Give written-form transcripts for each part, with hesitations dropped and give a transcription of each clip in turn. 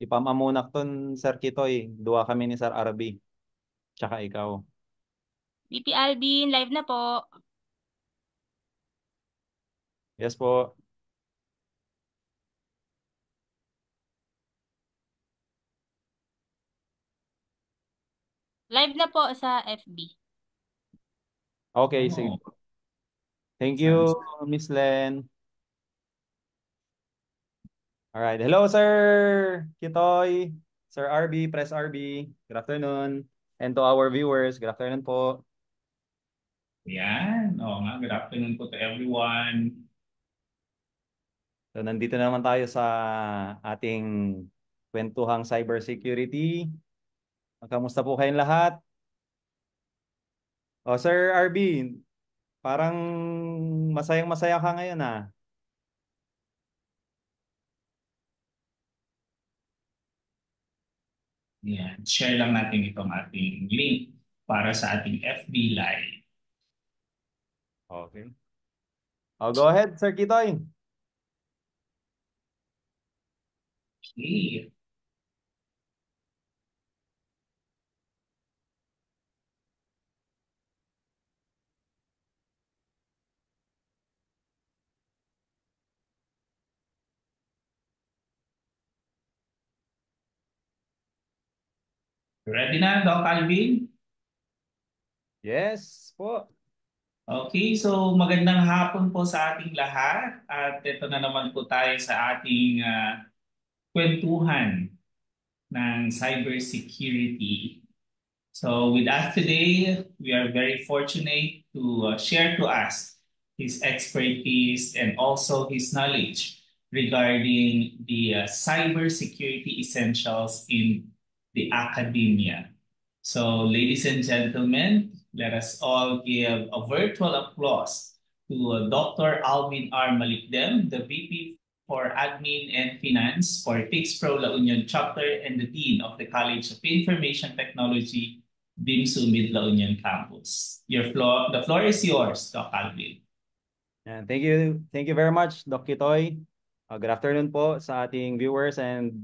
Ipamamunak ton Sir Kitoy. Dua kami ni Sir Arby. Tsaka ikaw. VP Alvin, live na po. Yes po. Live na po sa FB. Okay, sige. Oo. Thank you, Sounds Miss Len. Alright. Hello, Sir Kitoy. Sir RB, Press RB. Good afternoon. And to our viewers, good afternoon po. yan. Oo nga, good afternoon po to everyone. So, nandito na naman tayo sa ating kwentuhang cybersecurity. Kamusta po kayong lahat? O, Sir RB, parang masayang-masaya ka ngayon ah. Yan. Share lang natin itong ating link para sa ating FB Live. Okay. Oh, go ahead, Sir Kitoy. Okay. Ready na, Doc Alvin? Yes po. Okay, so magandang hapon po sa ating lahat. At ito na naman po tayo sa ating kwentuhan ng cybersecurity. So with us today, we are very fortunate to share to us his expertise and also his knowledge regarding the cybersecurity essentials in the academia. So ladies and gentlemen, let us all give a virtual applause to Dr. Alvin R. Malikdem, the VP for Admin and Finance for PIX Pro La Union Chapter and the Dean of the College of Information Technology, BIMSU Mid La Union Campus. The floor is yours, Doc Alvin. And thank you. Thank you very much, Doc Kitoy. Good afternoon po sa ating viewers and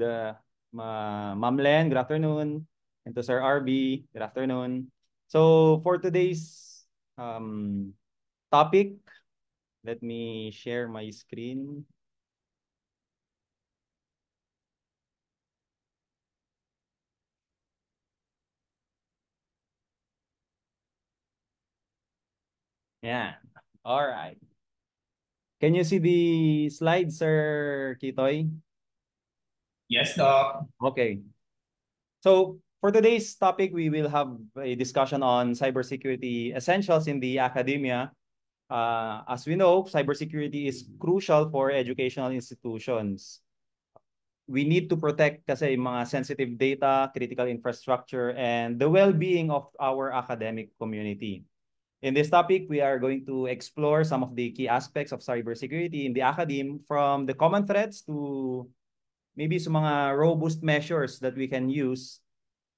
Ma'am Len, good afternoon. And to Sir RB, good afternoon. So for today's um, topic, let me share my screen. Yeah. All right. Can you see the slide, Sir Kitoy? Yes, Doc. Okay. So for today's topic, we will have a discussion on cybersecurity essentials in the academia. As we know, cybersecurity is crucial for educational institutions. We need to protect kasi yung mga sensitive data, critical infrastructure, and the well-being of our academic community. In this topic, we are going to explore some of the key aspects of cybersecurity in the academe, from the common threats to maybe some mga robust measures that we can use.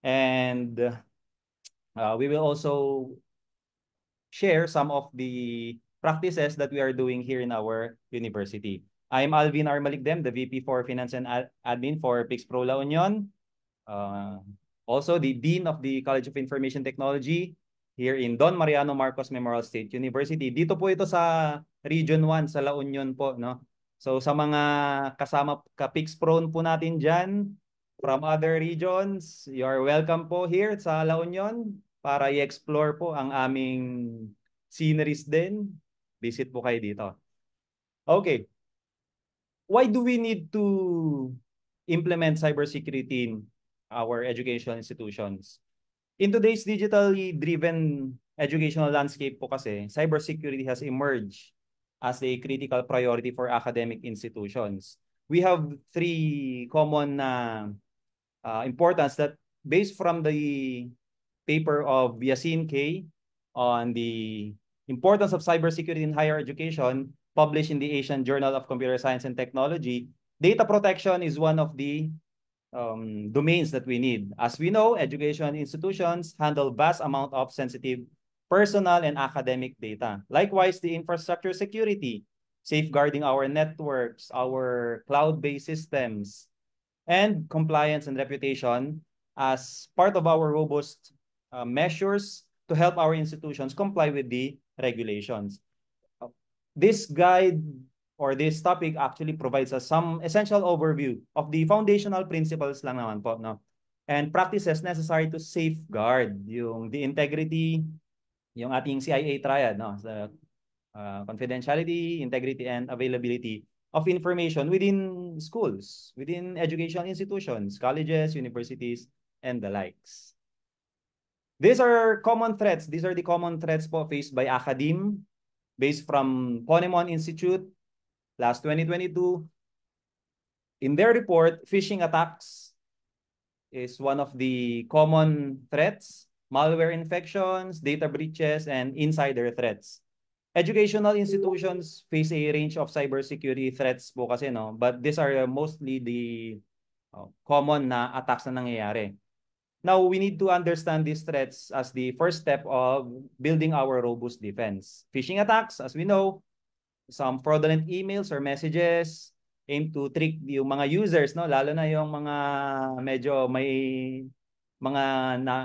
And we will also share some of the practices that we are doing here in our university. I'm Alvin R. Malikdem, the VP for Finance and Admin for PIX Pro La Union. Uh, Also the Dean of the College of Information Technology here in Don Mariano Marcos Memorial State University. Dito po ito sa Region 1 sa La Union po, no? So sa mga kasama ka-PIX prone po natin dyan from other regions, you are welcome po here sa La Union para i-explore po ang aming sceneries din. Visit po kayo dito. Okay. Why do we need to implement cybersecurity in our educational institutions? In today's digitally driven educational landscape po kasi, cybersecurity has emerged as a critical priority for academic institutions. We have three common importance that, based from the paper of Yasin K on the importance of cybersecurity in higher education, published in the Asian Journal of Computer Science and Technology. Data protection is one of the domains that we need. As we know, education institutions handle vast amount of sensitive personal and academic data. Likewise, the infrastructure security, safeguarding our networks, our cloud-based systems, and compliance and reputation as part of our robust measures to help our institutions comply with the regulations. This guide or this topic actually provides us some essential overview of the foundational principles lang naman po, no? And practices necessary to safeguard the integrity, yung ating CIA triad, no? Sa confidentiality, integrity, and availability of information within schools, within educational institutions, colleges, universities, and the likes. These are common threats. These are the common threats po faced by academe based from Ponemon Institute last 2022. In their report, phishing attacks is one of the common threats, malware infections, data breaches, and insider threats. Educational institutions face a range of cybersecurity threats po kasi, no? But these are mostly the common na attacks na nangyayari. Now, we need to understand these threats as the first step of building our robust defense. Phishing attacks, as we know, some fraudulent emails or messages aim to trick yung mga users, no? Lalo na yung mga medyo may mga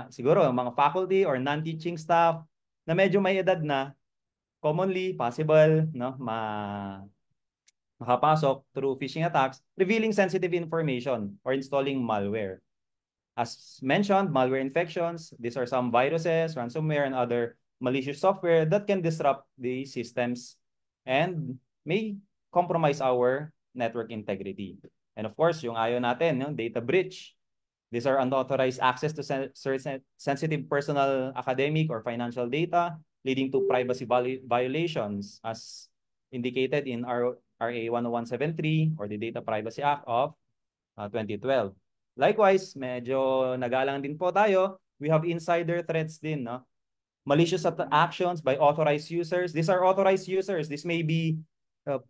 siguro mga faculty or non-teaching staff na medyo may edad na, commonly possible, no, makapasok through phishing attacks, revealing sensitive information or installing malware. As mentioned, malware infections, these are some viruses, ransomware, and other malicious software that can disrupt the systems and may compromise our network integrity. And of course, yung ayaw natin, yung data breach. These are unauthorized access to sensitive personal, academic, or financial data, leading to privacy violations as indicated in RA 10173 or the Data Privacy Act of 2012. Likewise, medyo nagalang din po tayo. We have insider threats din, no? Malicious actions by authorized users. These are authorized users. This may be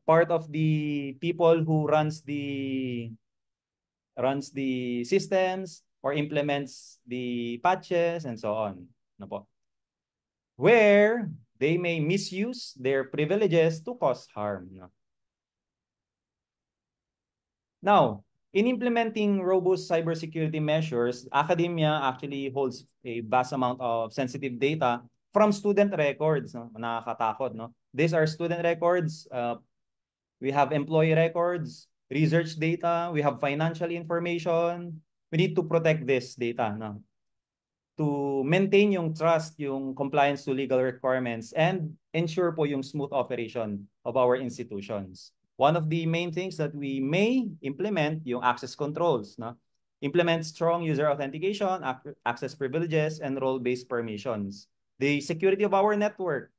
part of the people who runs the systems or implements the patches and so on. No po? Where they may misuse their privileges to cause harm. No? Now, in implementing robust cybersecurity measures, academia actually holds a vast amount of sensitive data from student records. No? Nakakatakot, no? These are student records. We have employee records, research data. We have financial information. We need to protect this data, no? To maintain yung trust, yung compliance to legal requirements, and ensure po yung smooth operation of our institutions. One of the main things that we may implement yung access controls, no? Implement strong user authentication, access privileges, and role-based permissions. The security of our network.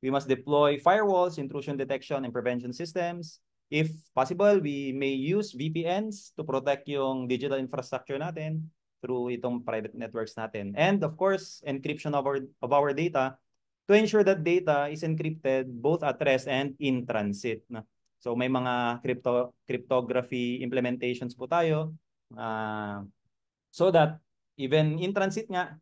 We must deploy firewalls, intrusion detection, and prevention systems. If possible, we may use VPNs to protect yung digital infrastructure natin through itong private networks natin. And of course, encryption of our data to ensure that data is encrypted both at rest and in transit. No? So may mga cryptography implementations po tayo so that even in transit nga,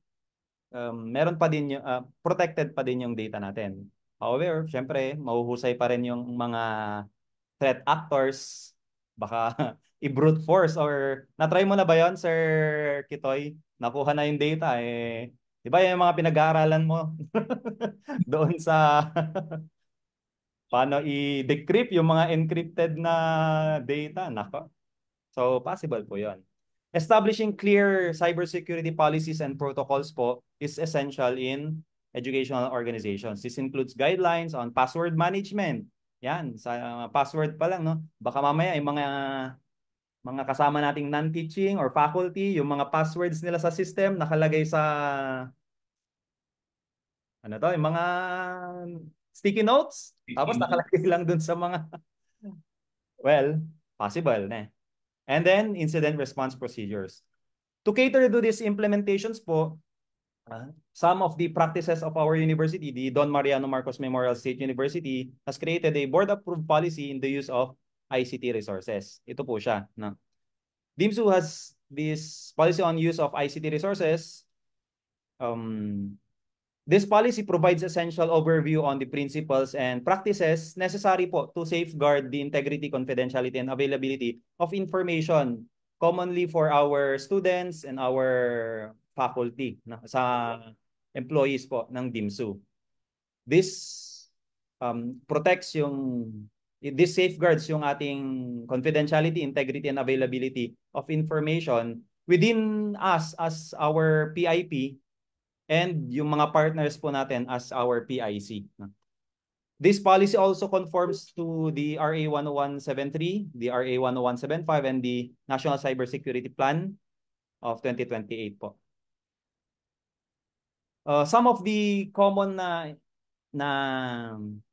meron pa din yung, protected pa din yung data natin. However, syempre, mahuhusay pa rin yung mga threat actors. Baka i-brute force or na-try mo na ba yon, Sir Kitoy? Nakuha na yung data eh. Di ba yung mga pinag-aaralan mo doon sa paano i-decrypt yung mga encrypted na data? Nako. So, possible po yon. Establishing clear cybersecurity policies and protocols po is essential in educational organizations. This includes guidelines on password management. Yan, sa password pa lang, no? Baka mamaya yung mga kasama nating non-teaching or faculty, yung mga passwords nila sa system nakalagay sa ano to, yung mga sticky notes, tapos nakalagay lang dun sa mga well, possible na. And then incident response procedures. To cater to these implementations po, some of the practices of our university, the Don Mariano Marcos Memorial State University, has created a board-approved policy in the use of ICT resources. Ito po siya. No? DIMSU has this policy on use of ICT resources. This policy provides essential overview on the principles and practices necessary po to safeguard the integrity, confidentiality, and availability of information commonly for our students and our faculty, sa employees po ng DIMSU. This protects this safeguards yung ating confidentiality, integrity, and availability of information within us as our PIP and yung mga partners po natin as our PIC. This policy also conforms to the RA 10173, the RA 10175, and the National Cybersecurity Plan of 2028 po. Some of the common na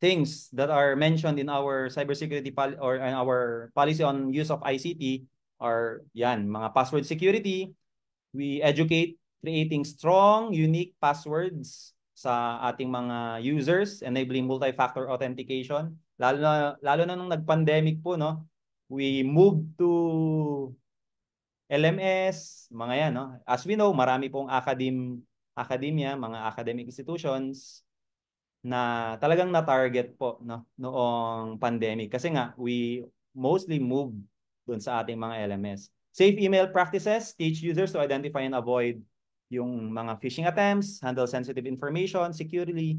things that are mentioned in our cybersecurity or in our policy on use of ICT are yan, mga password security. We educate creating strong, unique passwords sa ating mga users, enabling multi-factor authentication. Lalo na nung nag-pandemic po, no? We moved to LMS, mga yan, no? As we know, marami pong academia, mga academic institutions na talagang na-target po, no, noong pandemic. Kasi nga, we mostly moved doon sa ating mga LMS. Safe email practices teach users to identify and avoid yung mga phishing attempts, handle sensitive information securely.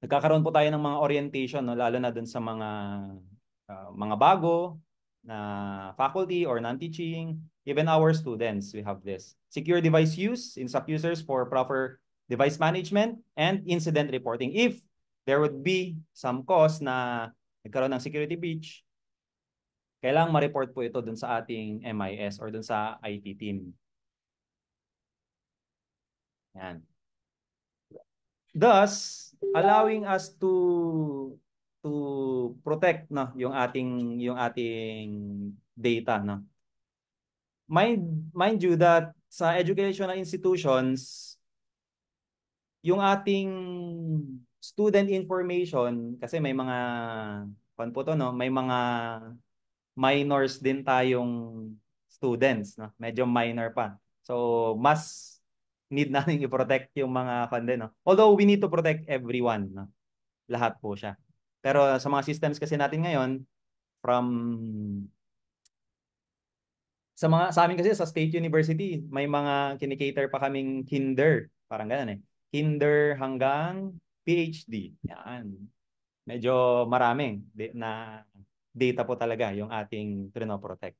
Nagkakaroon po tayo ng mga orientation, no, lalo na doon sa mga bago na faculty or non-teaching, even our students, we have this. Secure device use, instruct users for proper device management and incident reporting. If there would be some cause na nagkaroon ng security breach, kailangang ma-report po ito dun sa ating MIS or dun sa IT team. Yan. Thus, allowing us to protect, no, yung ating data, no. Mind you that sa educational institutions, yung ating student information, kasi may mga may mga minors din tayong students, no? Medyo minor pa. So, mas need natin i-protect yung mga no? Although we need to protect everyone, no? Lahat po siya. Pero sa mga systems kasi natin ngayon, sa amin kasi sa State University, may mga kinikater pa kaming kinder, parang gano'n eh. Kinder hanggang PhD. Yan. Medyo maraming na data po talaga yung ating protect.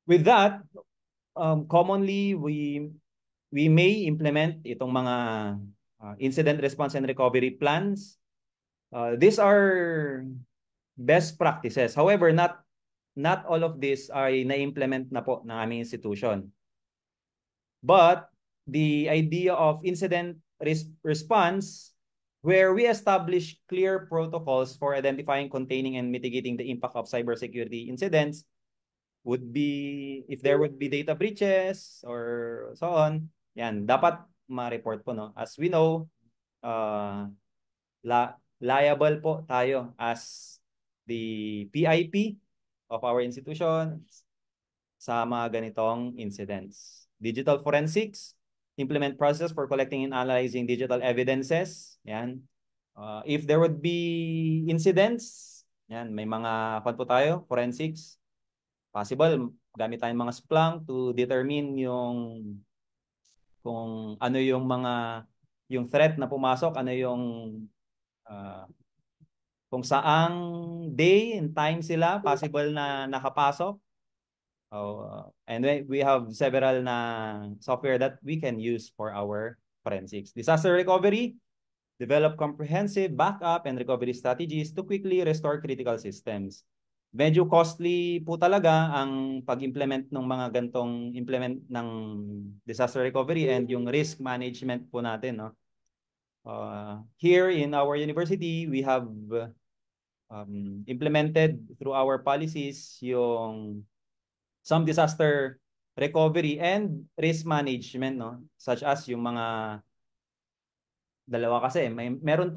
With that, commonly we may implement itong mga incident response and recovery plans. These are best practices. However, not all of this ay na-implement na po ng aming institution. But the idea of incident response, where we establish clear protocols for identifying, containing, and mitigating the impact of cybersecurity incidents, would be, if there would be data breaches or so on, yan, dapat ma-report po, no? As we know, liable po tayo as the PIP of our institutions sa mga ganitong incidents. Digital forensics, implement process for collecting and analyzing digital evidences. Yan. If there would be incidents, yan, may mga po tayo, forensics. Possible, gamit tayong mga Splunk to determine kung ano yung threat na pumasok, ano yung kung saang day and time sila possible na nakapasok. And we have several na software that we can use for our forensics. Disaster recovery, develop comprehensive backup and recovery strategies to quickly restore critical systems. Medyo costly po talaga ang pag-implement ng mga gantong ng disaster recovery and yung risk management po natin, no? Here in our university, we have implemented through our policies yung some disaster recovery and risk management, no? Such as yung mga dalawa kasi, meron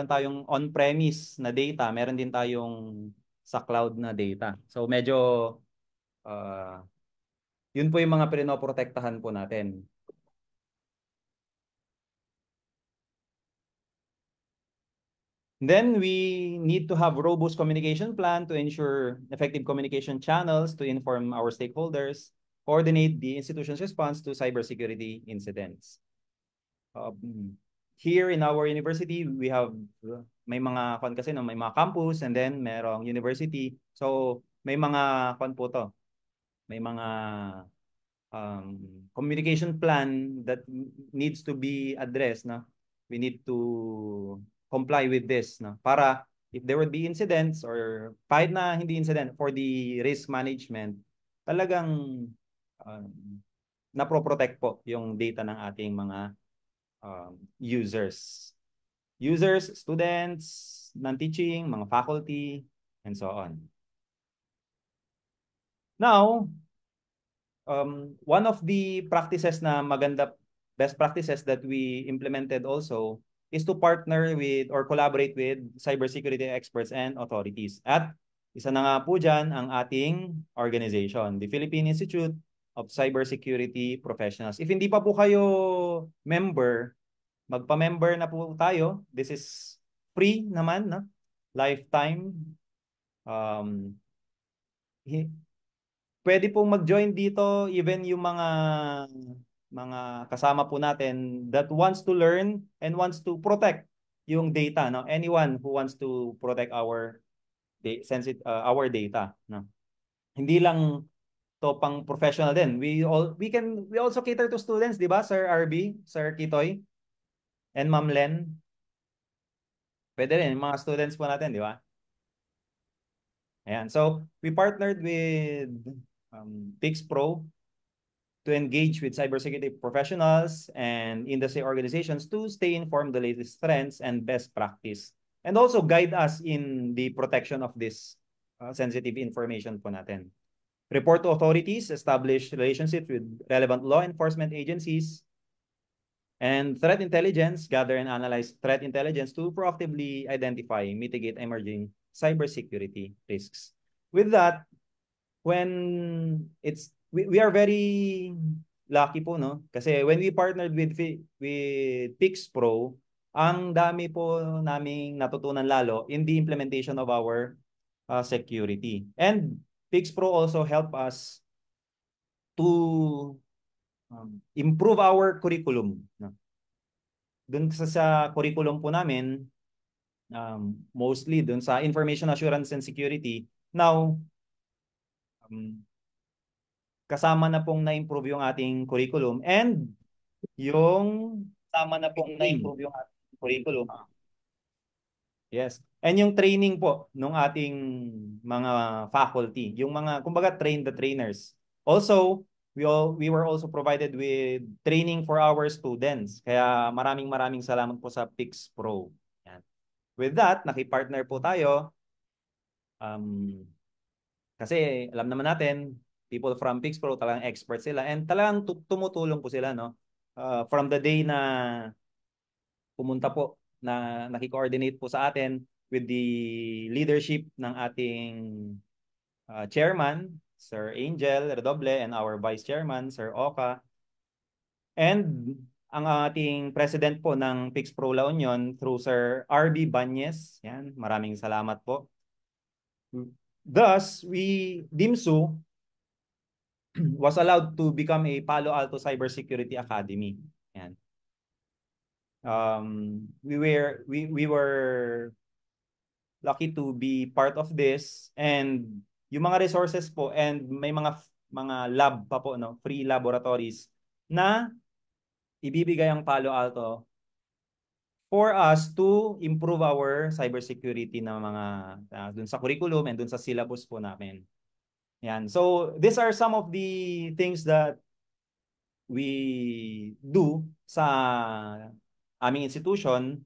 tayong on-premise na data, meron din tayong sa cloud na data. So medyo yun po yung mga pinoprotektahan po natin. Then we need to have robust communication plan to ensure effective communication channels to inform our stakeholders, coordinate the institution's response to cybersecurity incidents. Here in our university, we have may mga kasi no, may mga campus and then merong university. So may mga po to. May mga communication plan that needs to be addressed, no? We need to comply with this, no? Para if there would be incidents or kahit na hindi incident, for the risk management, talagang na-protect po yung data ng ating mga users. Users, students, non-teaching, mga faculty, and so on. Now, one of the practices na maganda, best practices that we implemented also is to partner with or collaborate with cybersecurity experts and authorities. At isa na nga po dyan ang ating organization, the Philippine Institute of Cybersecurity Professionals. If hindi pa po kayo member, magpa-member na po tayo. This is free naman, no? Lifetime. Pwede pong mag-join dito even yung mga kasama po natin that wants to learn and wants to protect yung data, no? Anyone who wants to protect our data, no? Hindi lang to pang professional din. We also cater to students, di ba, Sir RB, Sir Kitoy, and Ma'am Len? Pwede rin, mga students po natin, di ba? Ayan. So, we partnered with PixPro to engage with cybersecurity professionals and industry organizations to stay informed the latest trends and best practice. And also guide us in the protection of this sensitive information po natin. Report to authorities, establish relationships with relevant law enforcement agencies, and threat intelligence, gather and analyze threat intelligence to proactively identify, mitigate emerging cybersecurity risks. With that, when we are very lucky po, no? Kasi when we partnered with PixPro, ang dami po naming natutunan lalo in the implementation of our security. And PixPro also help us to improve our curriculum, no? Doon sa curriculum po namin, mostly doon sa information assurance and security, now kasama na pong na-improve yung ating curriculum and yung kasama na pong na-improve yung ating curriculum. Yes. And yung training po nung ating mga faculty, yung mga kumbaga train the trainers. Also, we were also provided with training for our students. Kaya maraming salamat po sa PixPro. Yan. With that, nakipartner po tayo. Kasi alam naman natin, people from PixPro talagang expert sila and talagang tumutulong po sila, no? From the day na pumunta po na naki-coordinate po sa atin with the leadership ng ating chairman, Sir Angel Redoble, and our vice chairman, Sir Oka. And ang ating president po ng PixPro La Union through Sir RB Banyes. Yan, maraming salamat po. Thus, DIMSU was allowed to become a Palo Alto Cybersecurity Academy. Yan. We were lucky to be part of this, and yung mga resources po and may mga lab pa po, no, free laboratories na ibibigay ang Palo Alto for us to improve our cybersecurity na mga dun sa curriculum and dun sa syllabus po namin. Yan. So these are some of the things that we do sa aming institution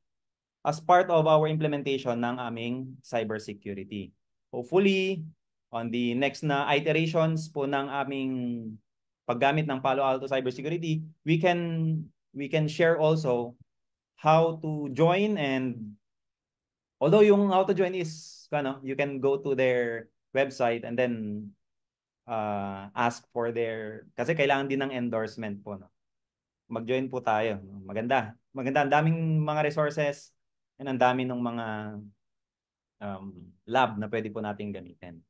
as part of our implementation ng aming cybersecurity. Hopefully, on the next na iterations po ng aming paggamit ng Palo Alto Cybersecurity, we can share also how to join, and although yung how to join is you can go to their website and then ask for their, kasi kailangan din ng endorsement po, no? Mag-join po tayo. Maganda. Ang daming mga resources. And ang dami ng mga lab na pwede po nating gamitin.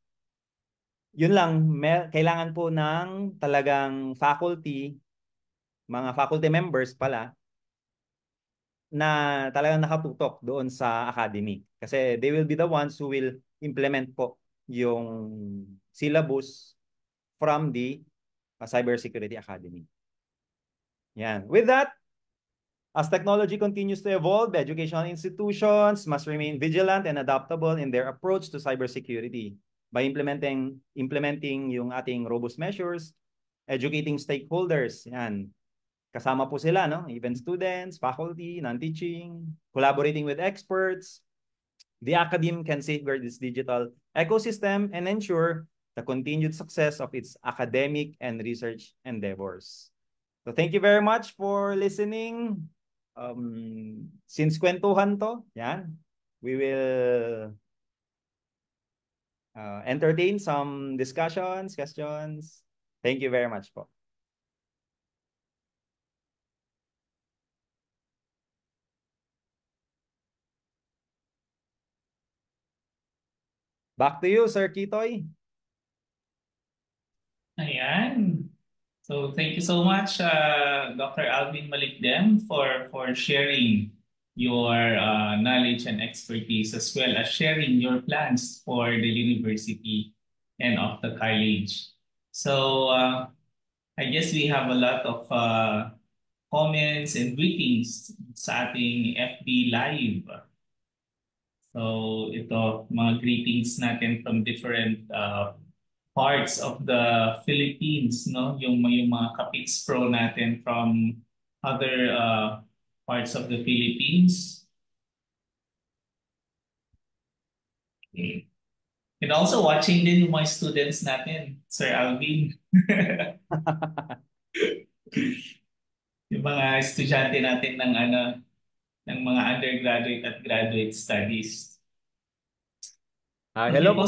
Yun lang, kailangan po ng talagang mga faculty members pala, na talagang nakatutok doon sa academy. Kasi they will be the ones who will implement po yung syllabus from the Cybersecurity Academy. Yan. With that, as technology continues to evolve, educational institutions must remain vigilant and adaptable in their approach to cybersecurity by implementing yung ating robust measures, educating stakeholders. Yan. Kasama po sila, no? Even students, faculty, non-teaching, collaborating with experts. The academe can safeguard this digital ecosystem and ensure the continued success of its academic and research endeavors. So thank you very much for listening. Since kwentuhan to, yan, we will entertain some discussions, questions. Thank you very much po. Back to you, Sir Kitoy. Ayan. So thank you so much, Dr. Alvin Malikdem, for sharing your knowledge and expertise, as well as sharing your plans for the university and of the college. So I guess we have a lot of comments and greetings sa ating FB Live. So ito, mga greetings natin from different parts of the Philippines, no? Yung mga Kapix Pro natin from other parts of the Philippines. Okay. And also watching din yung mga students natin, Sir Alvin. Yung mga estudyante natin ng mga undergraduate at graduate studies. Hello po.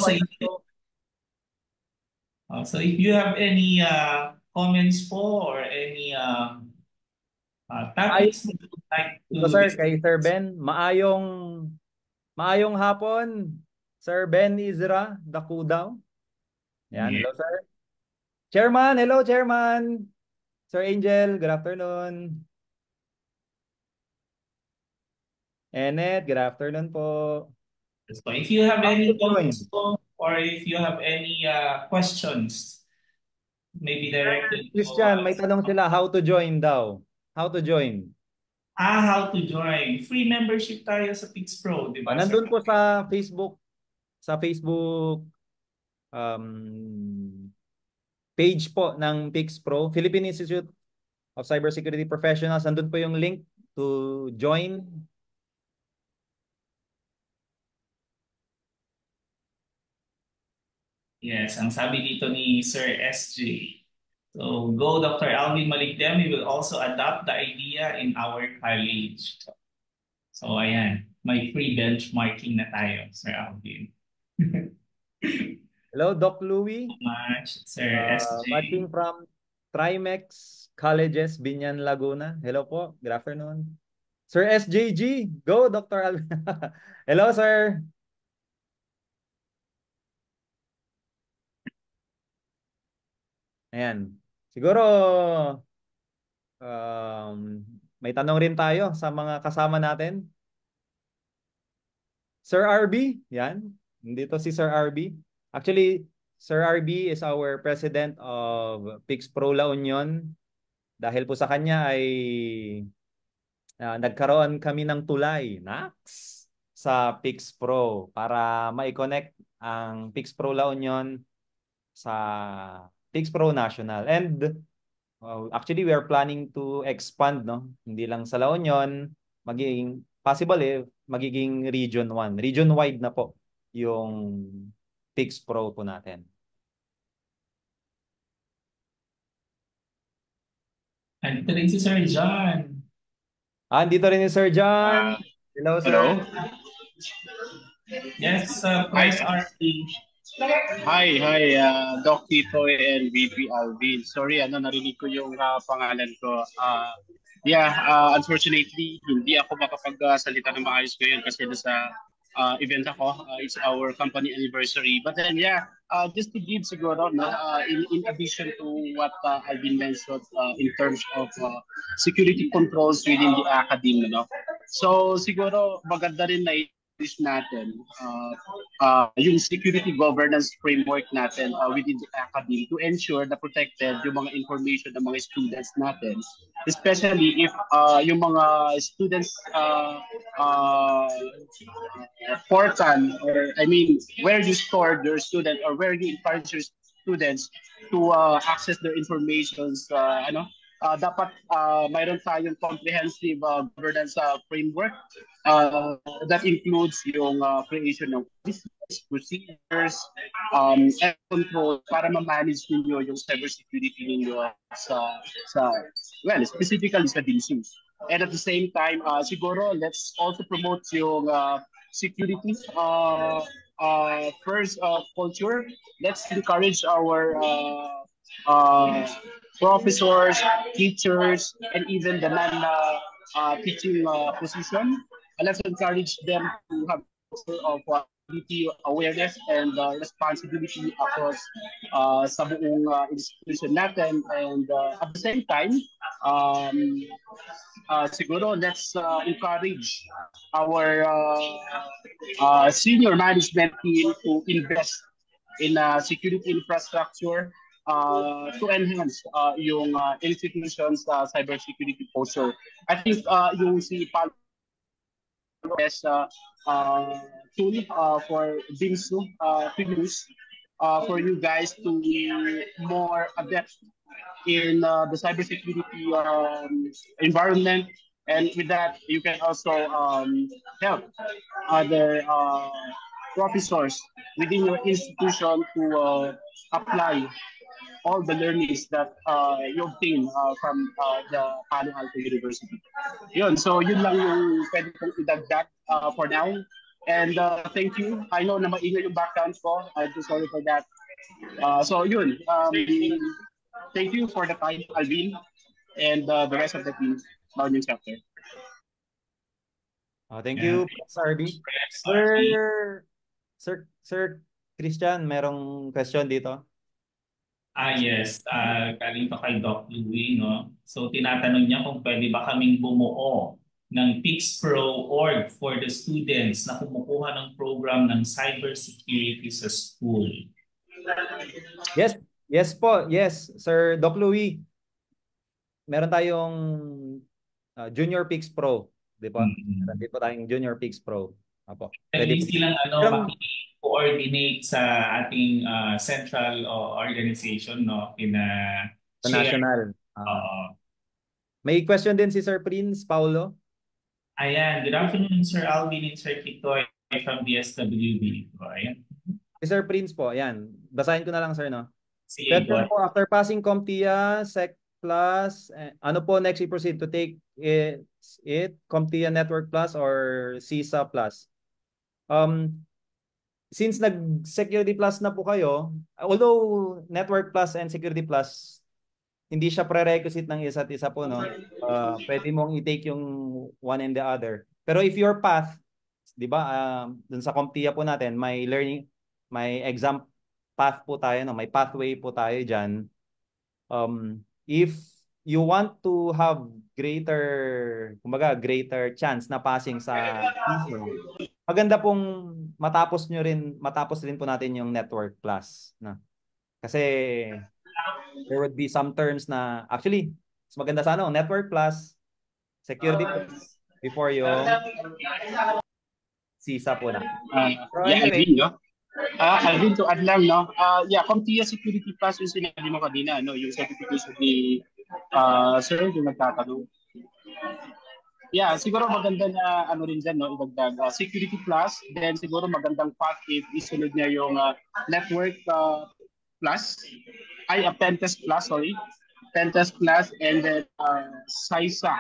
So if you have any comments po or any topics that you would like to sir, kay Sir Ben, maayong hapon. Sir Ben Izra Dakudaw. Yan, hello sir. Chairman, hello Chairman. Sir Angel, good afternoon. Enet, good afternoon po. So if you have any comments po, or if you have any questions, maybe directed Christian, may tanong sila, how to join daw. How to join? How to join. Free membership tayo sa Pix Pro, di ba? Nandun po sa Facebook page po ng Pix Pro, Philippine Institute of Cybersecurity Professionals. Nandun po yung link to join. Yes, ang sabi dito ni Sir SJ. So go Dr. Alvin Malikdem, we will also adopt the idea in our college. So ayan, may free benchmarking na tayo, Sir Alvin. Hello, Doc Louie. Much, Sir SJ. Watching from Trimex Colleges, Binyan, Laguna. Hello po, good afternoon. Sir SJG, go Dr. Alvin. Hello, sir. Ayan. Siguro, may tanong rin tayo sa mga kasama natin. Sir RB, yan. Dito si Sir RB. Actually, Sir RB is our president of Pix Pro La Union. Dahil po sa kanya ay nagkaroon kami ng tulay, Nax, sa Pix Pro para ma-connect ang Pix Pro La Union sa Pix Pro National. And actually, we are planning to expand, no? Hindi lang sa La Union, magiging possible magiging Region 1. Region-wide na po yung Pix Pro po natin. Andito rin si Sir John. Andito rin si Sir John. Hello, sir. Hello? Yes, Press RT. Hi, Doc Tito and VP Alvin. Sorry, narinig ko yung pangalan ko. Yeah, unfortunately, hindi ako makapagsalita ng maayos ngayon kasi nasa event ako. It's our company anniversary. But then, yeah, just to give siguro, no, in addition to what Alvin mentioned in terms of security controls within the academy, no? So, siguro maganda rin na establish natin yung security governance framework natin within the academy to ensure na protected yung mga information ng mga students natin, especially if yung mga students portal, or I mean where you store your student or where you encourage your students to access their informations, dapat mayroon tayong comprehensive governance framework that includes yung creation ng policies, procedures, and control para ma-manage ninyo yung cybersecurity ninyo sa well, specifically sa DCs. And at the same time, siguro let's also promote yung security first culture. Let's encourage our professors, teachers, and even the non-teaching position. Let's encourage them to have of security awareness and responsibility across sa buong institution natin. And at the same time, siguro let's encourage our senior management team to invest in security infrastructure to enhance yung institution's cybersecurity posture. I think yung si Palo as tool for Bingsu to use for you guys to be more adept in the cybersecurity environment. And with that, you can also help other professors within your institution to apply all the learnings that you obtain from the Palo Alto University. Yun, so yun lang yung pwede kong idagdag for now. And thank you. I know na maingay yung background ko. I'm so sorry for that. So yun, thank you for the time, Alvin, and the rest of the team about yung chapter. Thank you, Sir RB. Sir Christian, merong question dito? Yes. Galing pa kay Doc Louie, no? So, tinatanong niya kung pwede ba kaming bumuo ng PixPro org for the students na kumukuha ng program ng cybersecurity sa school. Yes. Yes po. Yes, Sir Doc Louie. Meron tayong Junior PixPro. Di ba? Meron din po tayong Junior PixPro. Apo. Pwede silang coordinate sa ating central organization, no, in national. May question din si Sir Prince Paulo. Ayan, good afternoon Sir Alvin and Sir Kitoy from DSWD. Ayan. Si Sir Prince po, ayan. Basahin ko na lang, sir, no? Sige, question po, after passing CompTIA, Sec Plus, ano po next you proceed to take it CompTIA Network Plus or CISA Plus? Since nag-Security Plus na po kayo, although Network Plus and Security Plus, hindi siya prerequisite ng isa't isa po, no? Pwede mong i-take yung one and the other. Pero if your path, di ba, dun sa CompTIA po natin, may learning, may exam path po tayo, no? May pathway po tayo dyan. If you want to have greater chance na passing sa TESOL, maganda pong matapos rin po natin yung Network Plus, no? Kasi there would be some terms na actually mas maganda sa Network Plus, Security Plus before yung CISA po na. Alvin, no? Alvin, to add lang, no? CompTIA Security Plus yung sinabi mo kanina, no? Yung certification ni Sir, yung nagtatanong. Siguro maganda na rin dyan, no? Idagdag Security Plus, then siguro magandang path if isunod niya yung Network Plus, Pentest Plus, Pentest Plus, and then CISA.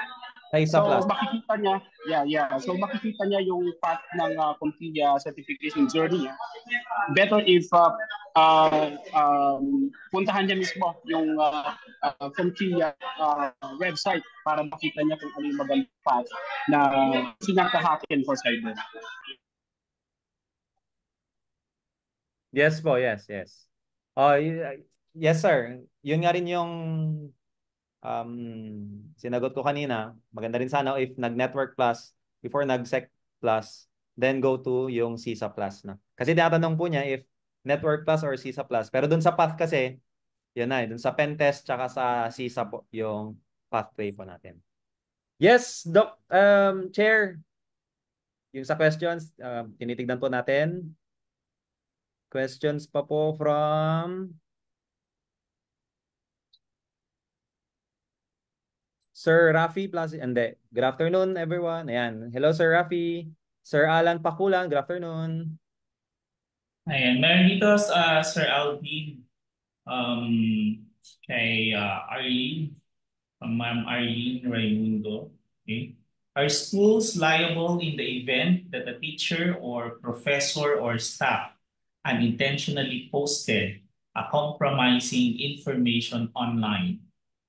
CISA Plus. Makikita niya, So makikita niya yung path ng CompTIA certification journey niya. Better if puntahan niya mismo yung Conkia website para makita niya kung ano yung magandang path na sinakahakin for cyber. Yes po, yes, yes. Yes, sir. Yun nga rin yung sinagot ko kanina. Maganda rin sana if nag-network plus before nag-sec plus, then go to yung CISA plus na. Kasi tinatanong po niya if network plus or CISA plus. Pero dun sa path kasi, yun na, dun sa pen test tsaka sa CISA po yung pathway po natin. Yes, Doc, Chair. Yung sa questions, tinitignan po natin. Questions pa po from Sir Rafi plus, hindi. Good afternoon, everyone. Ayan. Hello, Sir Rafi. Sir Alan Pakulan, good afternoon. Ayan, meron dito Sir Alvin, kay Arlene, Ma'am Arlene Raimundo. Okay. Are schools liable in the event that a teacher or professor or staff unintentionally posted a compromising information online?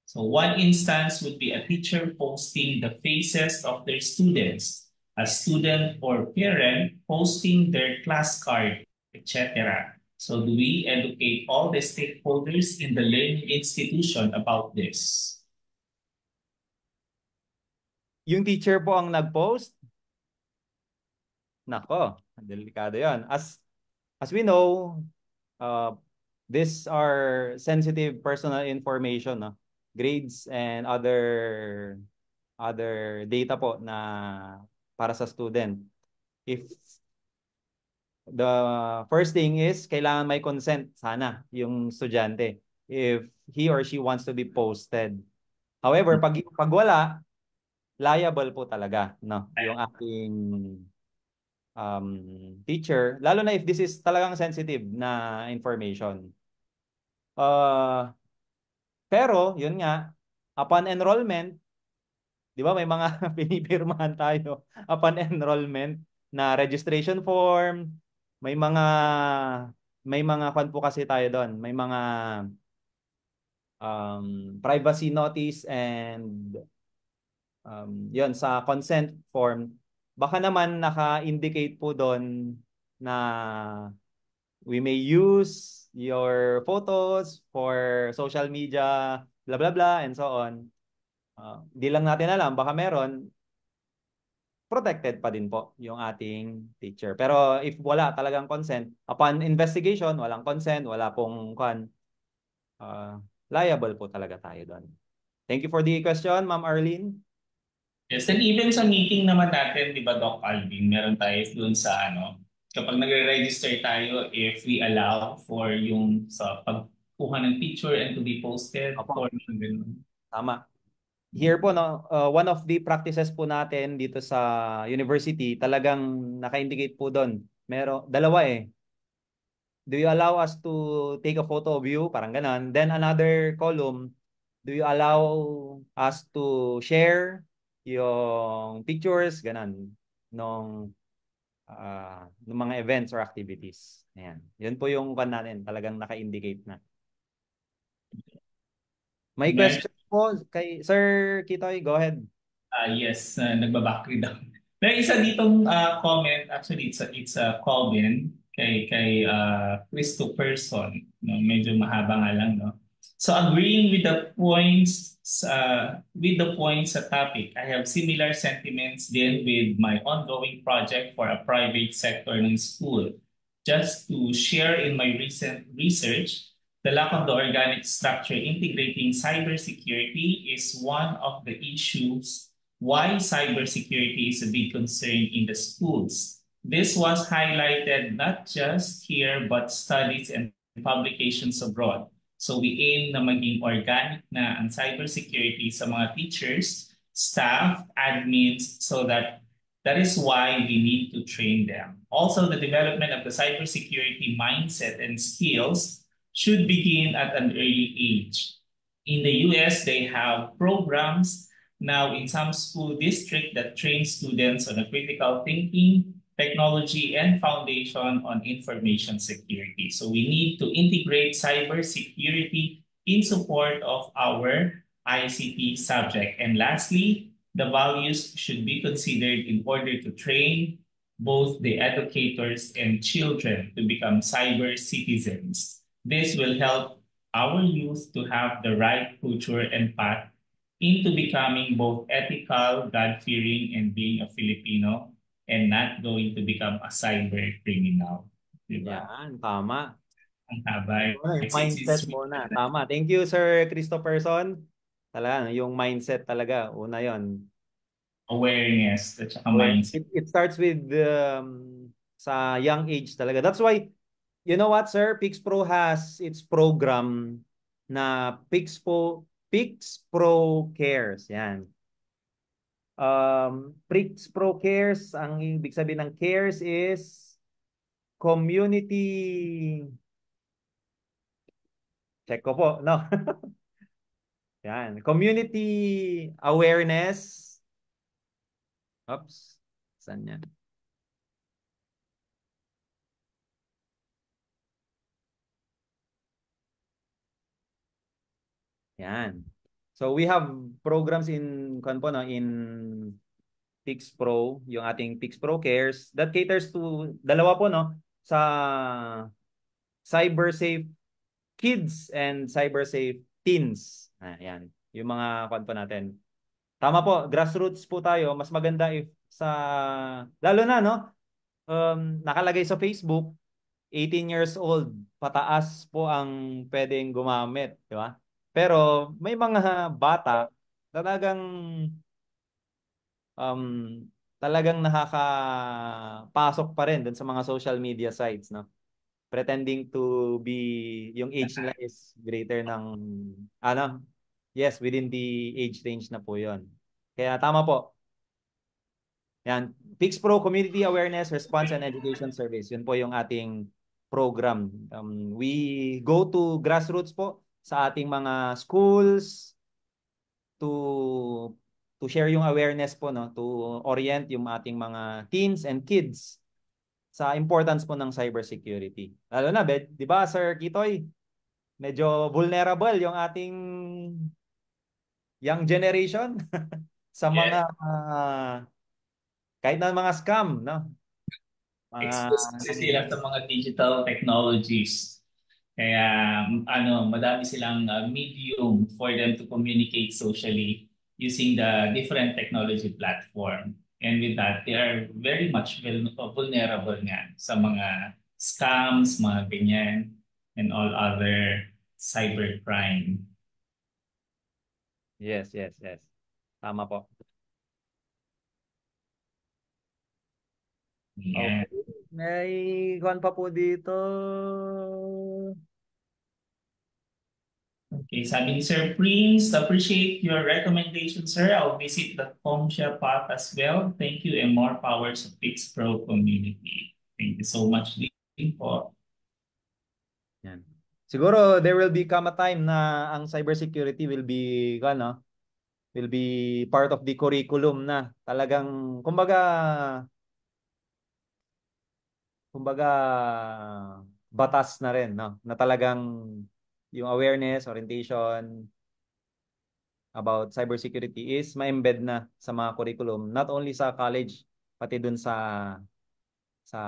So one instance would be a teacher posting the faces of their students, a student or parent posting their class card, etc. So do we educate all the stakeholders in the learning institution about this? Yung teacher po ang nag-post. Nako, delikado yan. As we know, these are sensitive personal information, no? Grades and other data po na para sa student. If the first thing is kailangan may consent sana yung estudyante if he or she wants to be posted. However, pag wala, liable po talaga, no, yung ating teacher, lalo na if this is talagang sensitive na information. Pero yun nga, upon enrollment, di ba may mga pinipirmahan tayo upon enrollment na registration form, may mga kwan po kasi tayo doon, may mga privacy notice and yun sa consent form, baka naman naka-indicate po doon na we may use your photos for social media, blah blah blah and so on. Di lang natin alam, baka meron, protected pa din po yung ating teacher. Pero if wala talagang consent, upon investigation, walang consent, wala pong liable po talaga tayo doon. Thank you for the question, Ma'am Arlene. Yes, and even sa meeting naman natin, di ba, Doc Alvin, meron tayo doon sa kapag nagre-register tayo, if we allow for yung sa pagkuha ng picture and to be posted for ganun. Tama. Here po, no, one of the practices po natin dito sa university, talagang naka-indicate po doon. Dalawa eh. Do you allow us to take a photo of you? Parang ganon. Then another column, do you allow us to share yung pictures, ganon, nung mga events or activities. Ayan. Yun po yung kan natin, talagang naka-indicate na. May question po kay Sir Kitoy, go ahead. Yes, nagbabakri daw. May isa ditong comment, actually it's a comment kay Christo Person, no, medyo mahaba nga lang, no. So agreeing with the points sa topic, I have similar sentiments din with my ongoing project for a private sector ng school. Just to share in my recent research, the lack of the organic structure integrating cybersecurity is one of the issues why cybersecurity is a big concern in the schools. This was highlighted not just here but studies and publications abroad. So we aim na maging organic na ang cybersecurity sa mga teachers, staff, admins, so that is why we need to train them. Also, the development of the cybersecurity mindset and skills should begin at an early age. In the US, they have programs now in some school district that train students on a critical thinking technology, and foundation on information security. So we need to integrate cybersecurity in support of our ICT subject. And lastly, the values should be considered in order to train both the educators and children to become cyber citizens. This will help our youth to have the right culture and path into becoming both ethical, God-fearing, and being a Filipino, and not going to become a cyber criminal. Diba? Yan, tama. Ang haba. Yung mindset muna. Tama. Thank you, Sir Christopherson. Talaga, yung mindset talaga. Una yon. Awareness at saka mindset. It starts with sa young age talaga. That's why, you know what, sir? PixPro has its program na PixPro Cares. Yan. PixPro Cares, ang ibig sabihin ng cares is community. Check ko po, no? Yan. Community awareness. Oops. Saan yan? Yan. So we have programs in in PixPro, yung ating PixPro Cares that caters to dalawa po no sa cyber safe kids and cyber safe teens. Yan. Yung mga kanpo natin. Tama po, grassroots po tayo. Mas maganda if lalo na no, nakalagay sa Facebook 18 years old pataas po ang pwedeng gumamit, di ba? Pero may mga bata talagang um, talagang nakakapasok pa rin dun sa mga social media sites, no? Pretending to be yung age nila is greater ng yes, within the age range na po 'yon. Kaya tama po. Yan, PixPro Community Awareness Response and Education Service. Yun po yung ating program. We go to grassroots po sa ating mga schools to share yung awareness po, no, to orient yung ating mga teens and kids sa importance po ng cybersecurity. Lalo na, 'di ba, Sir Kitoy? Medyo vulnerable yung ating young generation sa mga kahit na mga scam, no? Exposed kasi sila sa mga digital technologies. Kaya madami silang medium for them to communicate socially using the different technology platform. And with that, they are very much vulnerable nga sa mga scams, mga ganyan, and all other cybercrime. Yes. Tama po. Yeah. Okay. May kuwan pa po dito. Okay, sabi ni Sir Prince, appreciate your recommendation, sir. I'll visit the Comsha path as well. Thank you and more power sa PixPro community. Thank you so much din po. Yan. Siguro there will become a time na ang cybersecurity will be part of the curriculum na. Talagang kumbaga batas na rin, no? Na talagang yung awareness, orientation about cybersecurity is ma-embed na sa mga curriculum, not only sa college, pati dun sa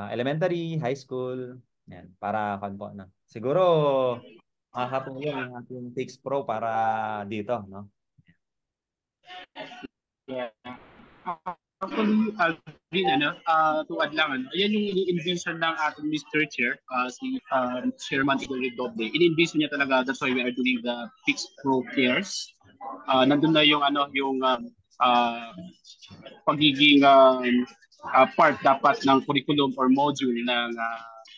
elementary, high school, yan, para kanpo na. Siguro makakatulong yung ating PixPro para dito, no? Yeah. Actually, Alvin, to add lang, yan yung ini-envision ng ating Mr. Chair, si Chairman Igor Redoble. Ini-envision niya talaga, that's why we are doing the PixPro Cares. Nandun na yung pagiging part dapat ng curriculum or module ng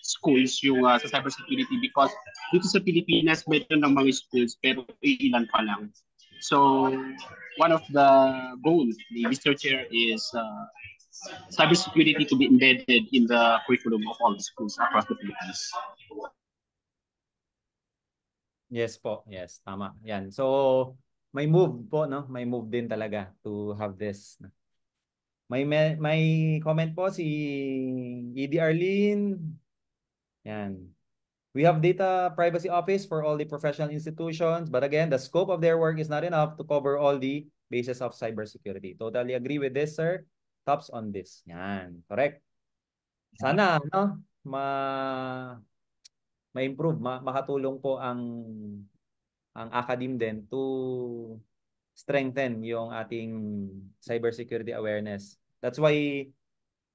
schools yung sa cybersecurity, because dito sa Pilipinas meron ng mga schools pero ilan pa lang. So one of the goals ni Mr. Chair is cybersecurity to be embedded in the curriculum of all the schools across the Philippines. Yes po, yes, tama. Yan. So may move po, no? May move din talaga to have this. May comment po si ED Arlene. Yan. We have data privacy office for all the professional institutions, but again, the scope of their work is not enough to cover all the bases of cybersecurity. Totally agree with this, sir. Tops on this. Yan, correct. Sana, no, ma-improve, makatulong po ang academe din to strengthen yung ating cybersecurity awareness. That's why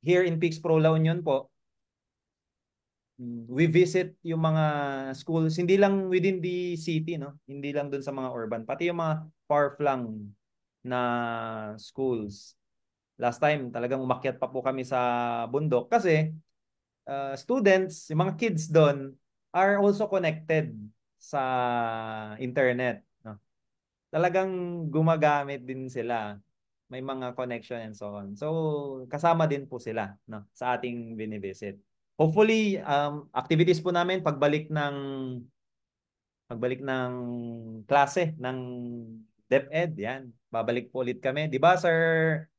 here in PICS Pro La Union po, we visit yung mga schools, hindi lang within the city, no? Hindi lang dun sa mga urban, pati yung mga far-flung na schools. Last time, talagang umakyat pa po kami sa bundok kasi students, yung mga kids doon are also connected sa internet, no? Talagang gumagamit din sila. May mga connection and so on. So, kasama din po sila, no, sa ating binivisit. Hopefully, activities po namin pagbalik ng klase ng DepEd, yan. Babalik po ulit kami. 'Di ba, Sir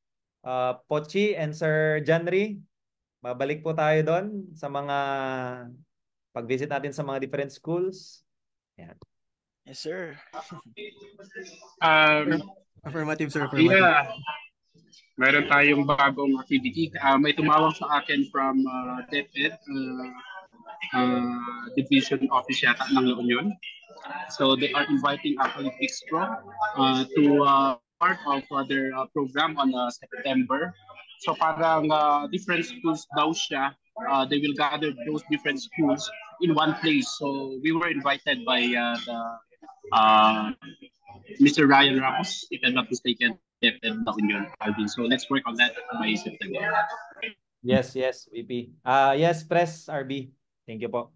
Pochi and Sir Janry? Babalik po tayo doon sa mga pag-visit natin sa mga different schools. Yan. Yes, sir. Affirmative, sir. Affirmative. Yeah. Meron tayong bagong activity. May tumawag sa akin from DepEd, Division Office yata ng La Union. So they are inviting actually PICS Pro to part of their program on September. So parang different schools daw siya. They will gather those different schools in one place. So we were invited by Mr. Ryan Ramos, if I'm not mistaken, DepEd La Union, Alvin. So let's work on that by September. Yes, VP. Yes, Press RB. Thank you po.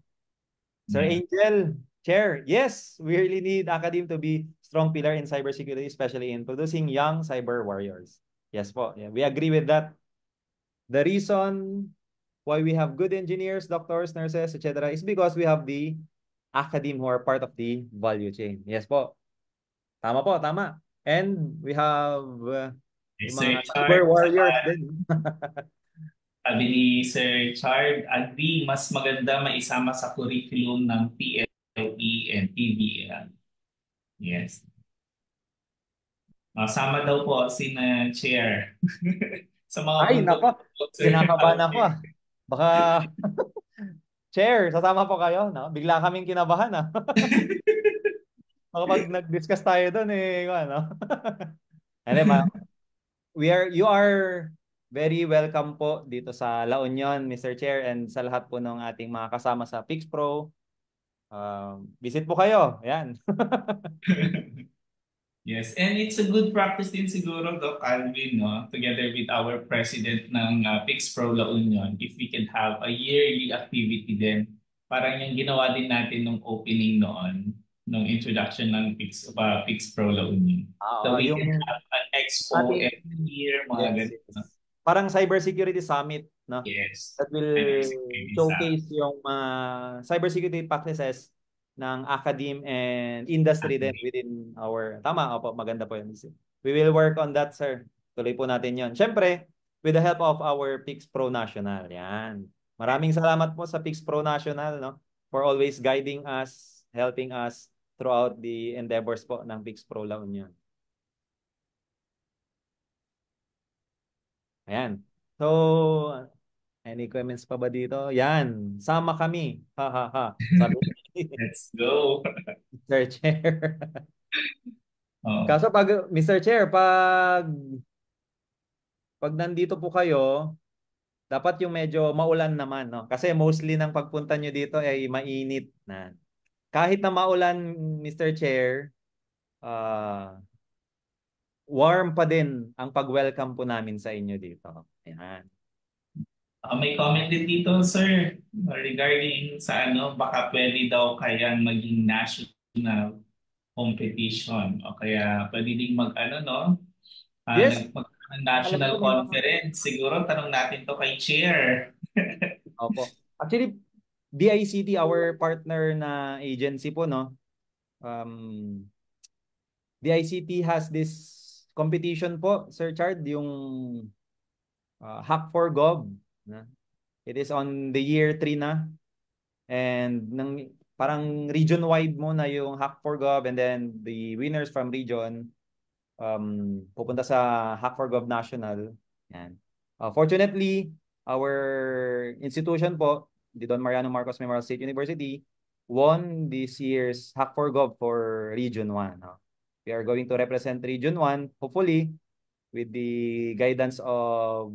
Sir Angel, Chair, yes, we really need academe to be strong pillar in cybersecurity, especially in producing young cyber warriors. Yes po, yeah, we agree with that. The reason why we have good engineers, doctors, nurses, etc. is because we have the academe who are part of the value chain. Yes po. Tama po, tama. And we have mga cyber warriors din. Sabi ni Sir Chard, agree, mas maganda maisama sa curriculum ng PLE and PBL. Yes. Sama daw po si na Chair. Sa mga ay, nako. Kinakabahan ako. Baka, Chair, sasama po kayo, no? Bigla kaming kinabahan, ah. Kapag nag-discuss tayo doon, ano? Anyway, you are very welcome po dito sa La Union, Mr. Chair, and sa lahat po ng ating mga kasama sa PICS Pro. Visit po kayo. Ayan. Yes, and it's a good practice din siguro, Doc Alvin, no? Together with our president ng PICS Pro La Union, if we can have a yearly activity din. Parang yung ginawa din natin nung opening noon, nung introduction ng PICS Pro La Union. So we can have an expo every year, mga ganun. Yes. Parang cybersecurity summit, no? Yes. That will showcase yung cybersecurity practices ng academe and industry din within our... Tama, opo, maganda po yun. We will work on that, sir. Tuloy po natin yon. Siyempre, with the help of our PICS Pro National. Yan. Maraming salamat po sa PICS Pro National, no? For always guiding us, helping us throughout the endeavors po ng PICS Pro La Union. Ayan. So, any comments pa ba dito? Yan. Sama kami. Ha, ha, ha. Sabi Let's go. Mr. Chair. Kaso pag, Mr. Chair, pag nandito po kayo, dapat yung medyo maulan naman, no? Kasi mostly ng pagpunta nyo dito ay mainit na. Kahit na maulan, Mr. Chair, warm pa din ang pag-welcome po namin sa inyo dito. Ayan. May comment din dito, sir, regarding sa baka pwede daw kayang maging national competition o kaya pwede ding Yes. national conference. Siguro tanong natin to kay Chair. Opo. Actually, DICT, our partner na agency po, no? DICT has this competition po, Sir Chard, yung Hack for Gov. It is on the year 3 na. And parang region-wide mo na yung Hack for Gov, and then the winners from region pupunta sa Hack for Gov National. Yan. Fortunately, our institution po, the Don Mariano Marcos Memorial State University, won this year's Hack for Gov for Region 1. We are going to represent Region 1, hopefully, with the guidance of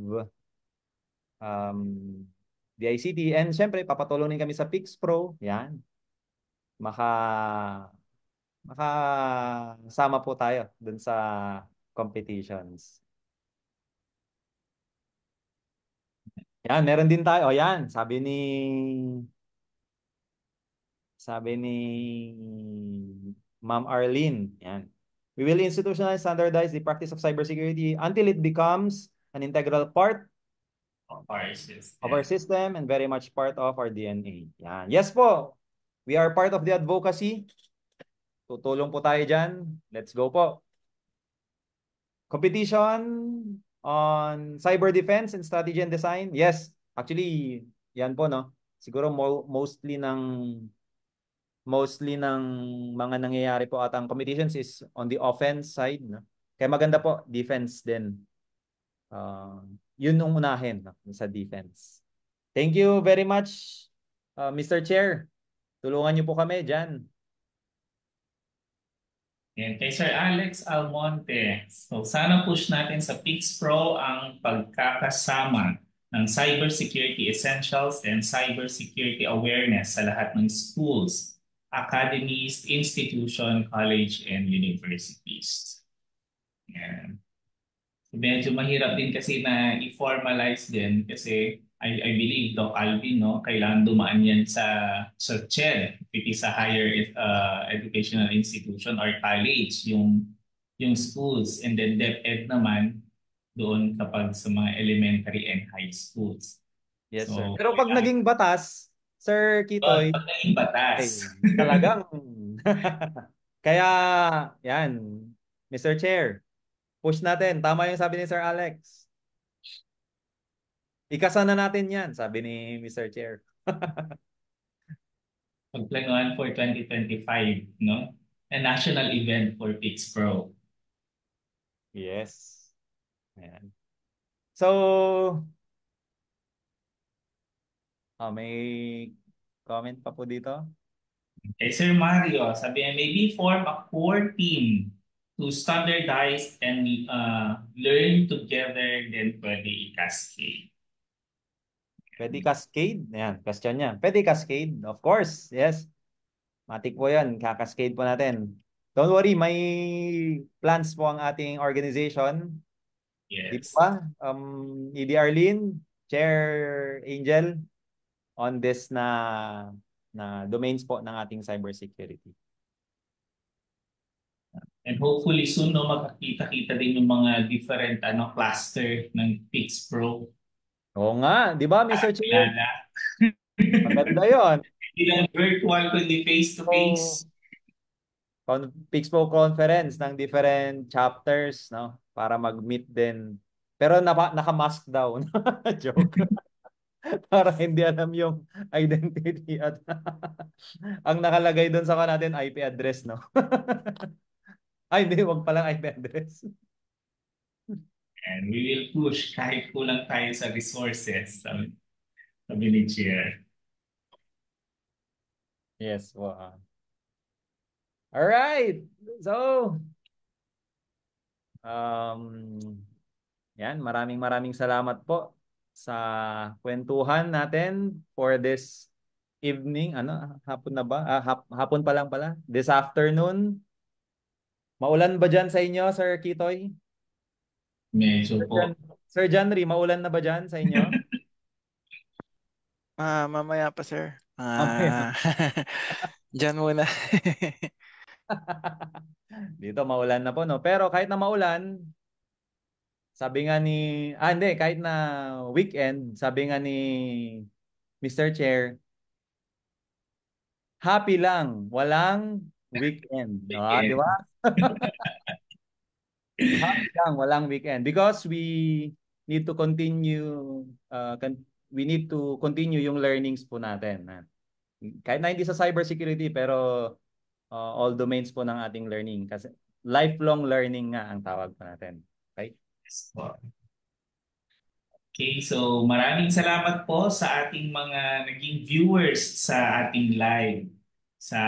the ICT. And syempre, papatulungin kami sa PIX Pro. Yan. Makasama po tayo dun sa competitions. Yan, meron din tayo. O yan, sabi ni Ma'am Arlene. Yan. We will institutionalize, standardize the practice of cybersecurity until it becomes an integral part of our system and very much part of our DNA. Yan. Yes po. We are part of the advocacy. Tutulong po tayo dyan. Let's go po. Competition on cyber defense and strategy and design. Yes, actually, yan po, no? Siguro mostly ng mga nangyayari po atang competitions is on the offense side, no? Kaya maganda po, defense din. Yun nung unahin, no? Sa defense. Thank you very much, Mr. Chair. Tulungan niyo po kami dyan. And kay Sir Alex Almonte, so sana push natin sa PIX Pro ang pagkakasama ng cybersecurity essentials and cybersecurity awareness sa lahat ng schools, academies, institution, college, and universities. Yan. So medyo mahirap din kasi na i-formalize din kasi I believe, Doc Alvin, no, kailangan dumaan yan sa chair. If it is a higher educational institution or college, yung schools, and then DepEd naman doon kapag sa mga elementary and high schools. Yes, so, sir. Pero pag naging batas, Sir Kitoy, pag naging batas, talagang kaya yan, Mr. Chair, push natin. Tama yung sabi ni Sir Alex. Ikasana natin yan, sabi ni Mr. Chair. Pagplanuhan for 2025, no? A national event for PIX Pro. Yes. Ayan. So, may comment pa po dito? Okay, Sir Mario, sabi niya, maybe form a core team to standardize and learn together, then pwede i-cascade. Pwede cascade? Ayan, question niya. Pwede cascade? Of course, yes. Matik po yan. Kakascade po natin. Don't worry, may plans po ang ating organization. Yes. Di ba? ED Arlene, Chair Angel, on this na domains po ng ating cybersecurity. And hopefully soon, no, makakita-kita din yung mga different cluster ng PIX Pro. Oo nga, di ba, Mr. Chair? Maganda yun. Hindi lang virtual, kundi face-to-face. PIX Pro conference ng different chapters, no? Para mag-meet din. Pero naka-mask daw. Joke. Para hindi alam yung identity at ang nakalagay doon sa natin IP address, no? Ay, hindi, wag palang IP address. And we will push kahit kulang tayo sa resources, sabi ni Chair. Yes, wow. All right. So, yan, maraming salamat po sa kwentuhan natin for this evening. Hapon na ba? Hapon pa lang pala. This afternoon. Maulan ba dyan sa inyo, Sir Kitoy? Medyo po. Sir Janry, maulan na ba dyan sa inyo? Mamaya pa, sir. Diyan muna. Dito maulan na po, no? Pero kahit na maulan, sabi nga ni... hindi, kahit na weekend, sabi nga ni Mr. Chair, happy lang, walang weekend. Di ba? Happy lang, walang weekend. Because we need to continue, we need to continue yung learnings po natin. Kahit na hindi sa cybersecurity, pero all domains po ng ating learning. Kasi lifelong learning nga ang tawag po natin. Okay? Yes po. Okay, so maraming salamat po sa ating mga naging viewers sa ating live sa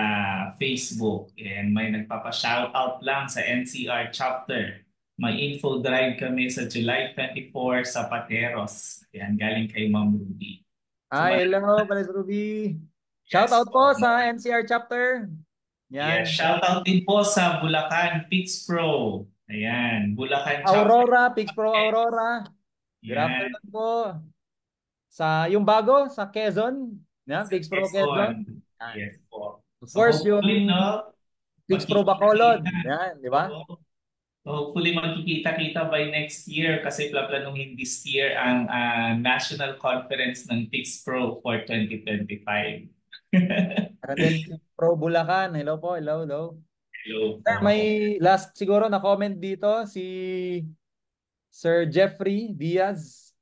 Facebook. And may nagpapa-shoutout lang sa NCR chapter. May info drive kami sa July 24 sa Pateros. Ayan, galing kay Ma'am Ruby. Hello, Palis Ruby. Shout out po sa NCR chapter. Yan. Yes, shoutout din po sa Bulacan Pix Pro. Ayan, Bulacan chapter. Aurora, Pix Pro Aurora. Good afternoon po. Sa yung bago sa Quezon, Pix Pro Quezon. Yes po. Of course, yung Pix Pro Bacolod. Yan, di ba? So hopefully magkikita-kita by next year kasi plaplanuhin this year ang national conference ng Pix Pro for 2025. And then Pix Pro Bulacan. Hello po, hello, hello. Hello. Sir, may last siguro na comment dito si Sir Jeffrey Diaz.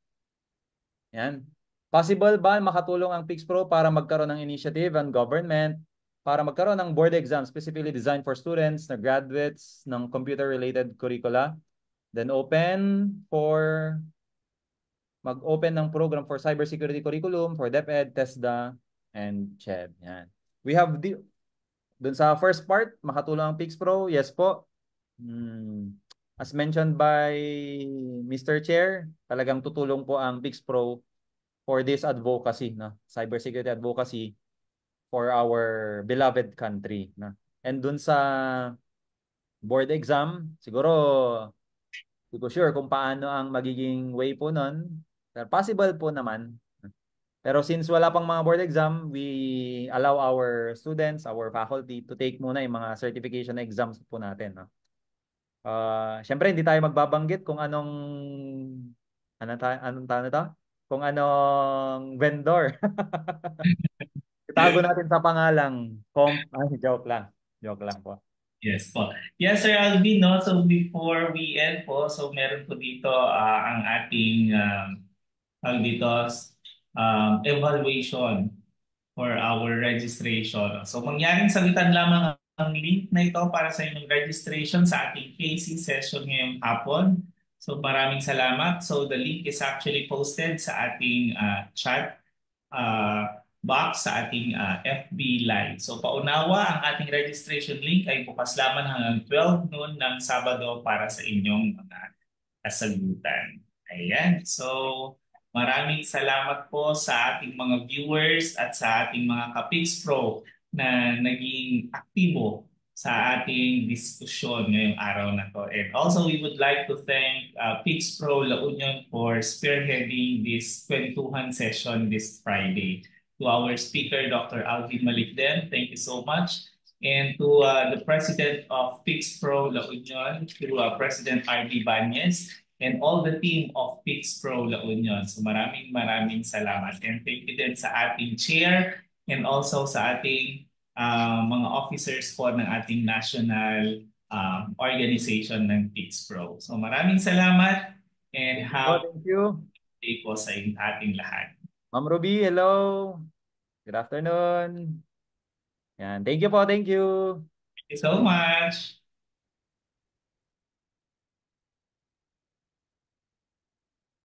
Yan. Possible ba makatulong ang Pix Pro para magkaroon ng initiative and government para magkaroon ng board exam specifically designed for students na graduates ng computer-related curricula? Then mag-open ng program for cybersecurity curriculum for DepEd, TESDA, and CHED. Yan. We have dun sa first part, makatulong ang Pix Pro. Yes po. As mentioned by Mr. Chair, talagang tutulong po ang Pix Pro for this advocacy, cybersecurity advocacy for our beloved country. And dun sa board exam, siguro, hindi ko sure kung paano ang magiging way po nun. Possible po naman. Pero since wala pang mga board exam, we allow our students, our faculty to take muna yung mga certification exams po natin. Siyempre, hindi tayo magbabanggit kung anong kung anong vendor. Itago natin sa pangalang joke lang po. Yes po. Yes, Sir Alvin, no? So before we end po, so meron po dito ang ating evaluation for our registration. So mangyaring sagutan lamang ang link na ito para sa inyong registration sa ating KC session ngayong hapon. So maraming salamat. So the link is actually posted sa ating chat box sa ating FB Live. So paunawa, ang ating registration link ay bukas lamang hanggang 12 noon ng Sabado para sa inyong mga kasagutan. Ayan. So maraming salamat po sa ating mga viewers at sa ating mga ka-Pix Pro na naging aktibo sa ating diskusyon ngayong araw na to. And also, we would like to thank Pix Pro La Union for spearheading this kwentuhan session this Friday. To our speaker, Dr. Alvin Malikden, thank you so much. And to the president of Pix Pro La Union, to President R.D. Banyes, and all the team of Pix Pro La Union. So maraming salamat. And thank you din sa ating chair and also sa ating mga officers po ng ating national organization ng Pix Pro. So maraming salamat and have thank you. Day po sa ating lahat. Ma'am Ruby, hello. Good afternoon. Yan. Thank you po. Thank you. Thank you so much.